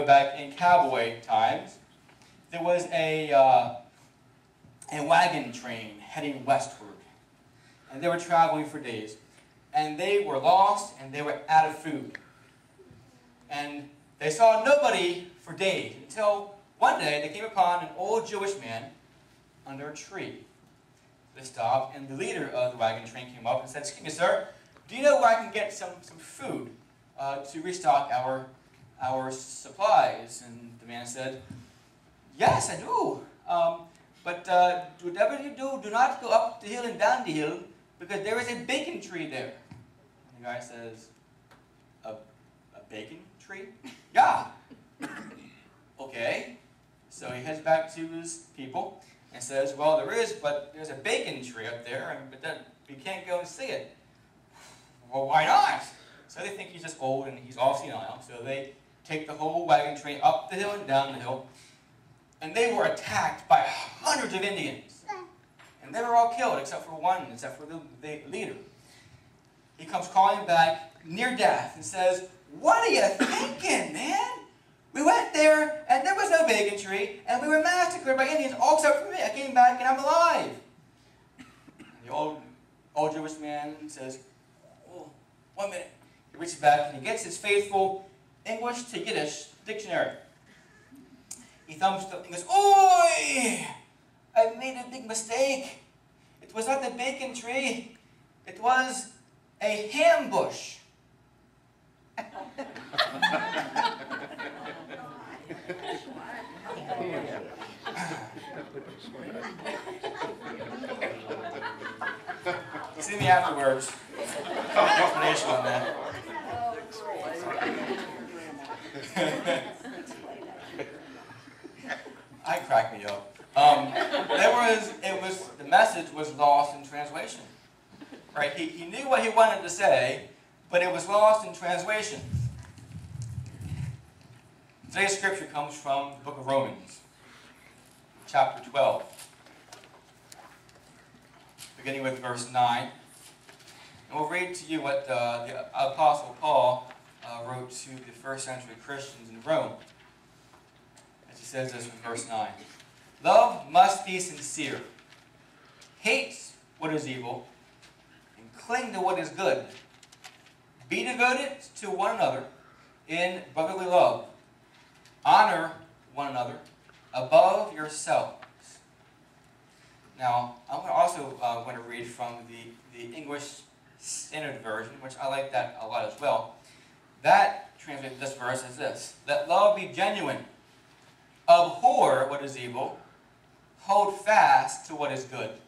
back in cowboy times, there was a wagon train heading westward. And they were traveling for days. And they were lost and they were out of food. And they saw nobody for days until one day they came upon an old Jewish man under a tree. They stopped, and the leader of the wagon train came up and said, "Excuse me, sir, do you know where I can get some food to restock our supplies?" And the man said, "Yes, I do. But whatever you do, do not go up the hill and down the hill, because there is a bacon tree there." And the guy says, a bacon tree? "Yeah." "Okay." So he heads back to his people and says, "Well, there's a bacon tree up there, but then we can't go and see it." "Well, why not?" So they think he's just old and he's all senile. So they take the whole wagon train up the hill and down the hill. And they were attacked by hundreds of Indians. And they were all killed except for one, except for the leader. He comes crawling back near death and says, "What are you thinking, man? We went there and there was no bacon tree and we were massacred by Indians all except for me. I came back and I'm alive." And the old Jewish man says, "Oh, 1 minute." He reaches back and he gets his faithful English to Yiddish dictionary. He thumbs the and goes, "Oi! I made a big mistake. It was not the bacon tree. It was a ham bush." See me afterwards. Explanation on that. I cracked me up. The message was lost in translation. Right? He knew what he wanted to say, but it was lost in translation. Today's scripture comes from the book of Romans, chapter 12, beginning with verse 9. And we'll read to you what the Apostle Paul wrote to the first century Christians in Rome. As he says this in verse 9. "Love must be sincere. Hate what is evil, and cling to what is good. Be devoted to one another in brotherly love. Honor one another above yourselves." Now, I'm also going to read from the English Standard Version, which I like that a lot as well. That translates this verse as this: "Let love be genuine. Abhor what is evil. Hold fast to what is good.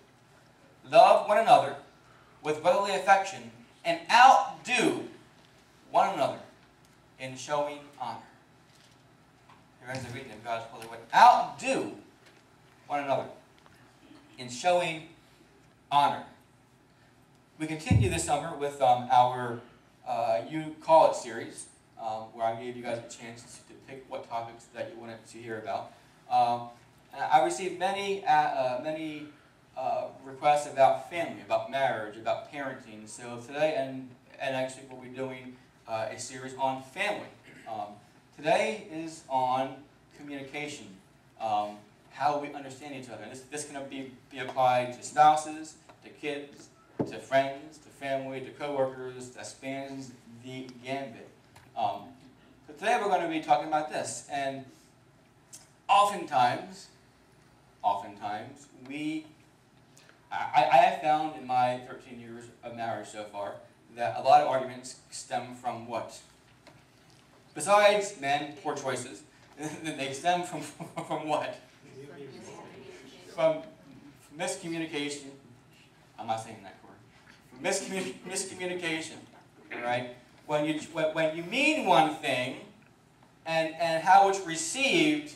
Love one another with brotherly affection, and outdo one another in showing honor." Here ends the reading of God's holy word. Outdo one another in showing honor. We continue this summer with our You Call It series, where I gave you guys a chance to pick what topics that you wanted to hear about. I received many requests about family, about marriage, about parenting. So today and next week we'll be doing a series on family. Today is on communication, how we understand each other. And this can be applied to spouses, to kids, to friends, to family, to coworkers. That spans the gambit. So today we're going to be talking about this. And oftentimes, I have found in my 13 years of marriage so far that a lot of arguments stem from what? Besides men, poor choices, they stem from what? From miscommunication. I'm not saying that word. Miscommunication. All right? When you mean one thing, and how it's received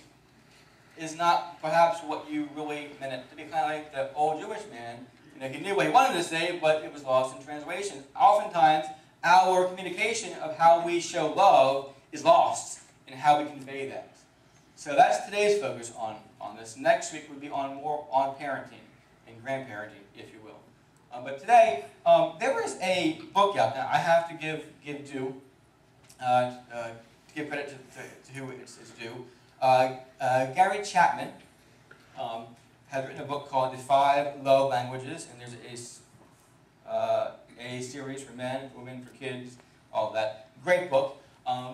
is not perhaps what you really meant it to be. Kind of like the old Jewish man. You know, he knew what he wanted to say, but it was lost in translation. Oftentimes, our communication of how we show love is lost in how we convey that. So that's today's focus on this. Next week would be more on parenting and grandparenting, if you will. But today, there is a book out now. I have to give due to give credit to who it's due. Gary Chapman has written a book called The 5 Love Languages, and there's a series for men, for women, for kids, all of that. Great book.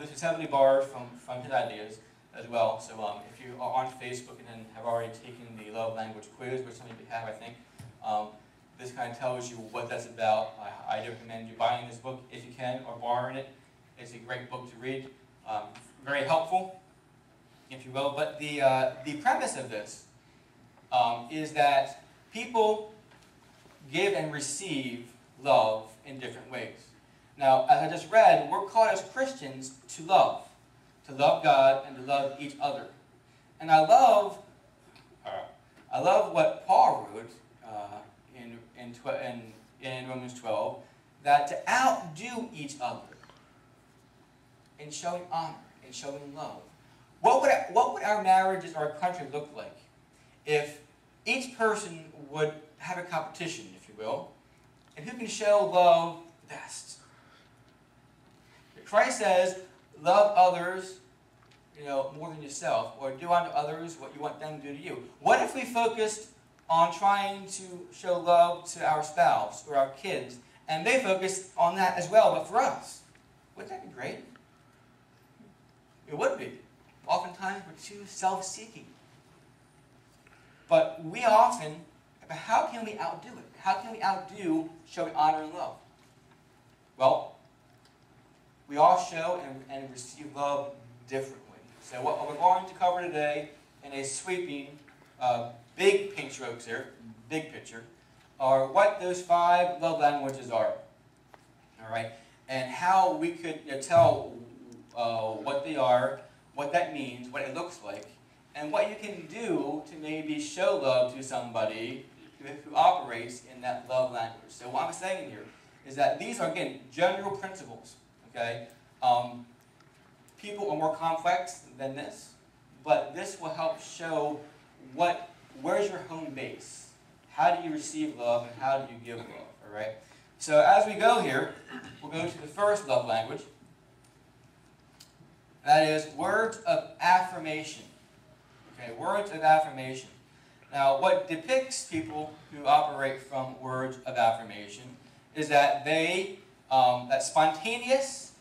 This is heavily borrowed from his ideas as well. So if you are on Facebook and have already taken the love language quiz, which some of you have, I think, this kind of tells you what that's about. I recommend you buying this book if you can, or borrowing it. It's a great book to read. Very helpful, if you will. But the premise of this is that people give and receive love in different ways. Now, as I just read, we're called as Christians to love God and to love each other. And I love what Paul wrote in Romans 12, that to outdo each other in showing honor, in showing love. What would our marriages or our country look like if each person would have a competition, if you will, and who can show love best? Christ says, love others, more than yourself, or do unto others what you want them to do to you. What if we focused on trying to show love to our spouse or our kids, and they focused on that as well, but for us? Wouldn't that be great? It would be. Oftentimes we're too self-seeking. But we often, how can we outdo it? How can we outdo showing honor and love? Well, we all show and receive love differently. So what we're going to cover today in a sweeping, big pink strokes here, big picture, are what those 5 love languages are. All right? And how we could tell what they are, what that means, what it looks like, and what you can do to maybe show love to somebody who operates in that love language. So what I'm saying here is that these are, again, general principles. Okay? People are more complex than this, but this will help show where's your home base? How do you receive love and how do you give love? All right? So as we go here, we'll go to the first love language. That is words of affirmation. Okay, words of affirmation. Now, what depicts people who operate from words of affirmation is that that spontaneous,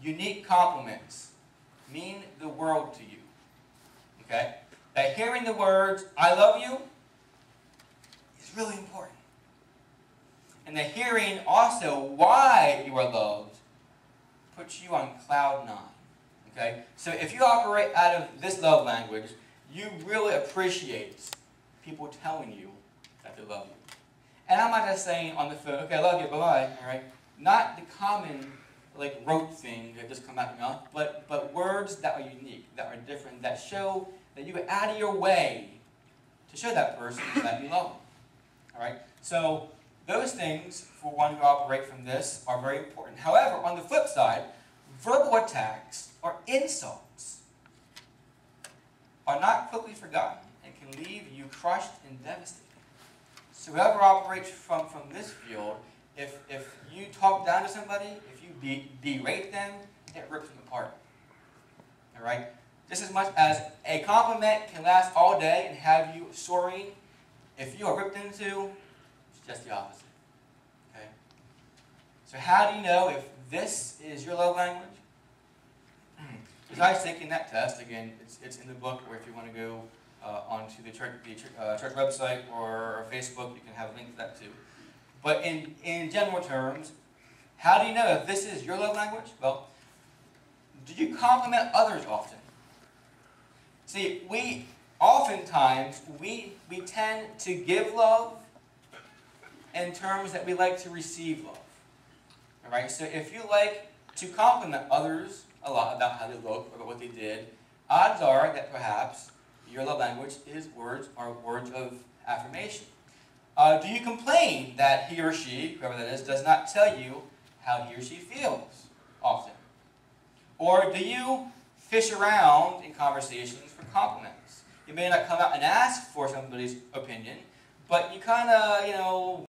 unique compliments mean the world to you. Okay? That hearing the words, I love you, is really important. And that hearing also why you are loved puts you on cloud 9. Okay? So if you operate out of this love language, you really appreciate people telling you that they love you. And I'm not just saying on the phone, okay, I love you, bye-bye, all right? Not the common, rote thing that just come out of your mouth, but words that are unique, that are different, that show that you go out of your way to show that person that you love them. All right? So those things, for one who operate from this, are very important. However, on the flip side, verbal attacks or insults are not quickly forgotten and can leave you crushed and devastated. So whoever operates from this field, if you talk down to somebody, if you berate them, it rips them apart. All right? Just as much as a compliment can last all day and have you soaring, if you are ripped into, it's just the opposite. Okay? So how do you know if this is your love language? Besides taking that test, again, it's in the book, or if you want to go onto the church website or Facebook, you can have a link to that too. But in general terms, how do you know if this is your love language? Well, do you compliment others often? See, oftentimes we tend to give love in terms that we like to receive love. All right? So if you like to compliment others a lot about how they look or what they did, odds are that perhaps your love language is words of affirmation. Do you complain that he or she, whoever that is, does not tell you how he or she feels often? Or do you fish around in conversations for compliments? You may not come out and ask for somebody's opinion, but you kind of,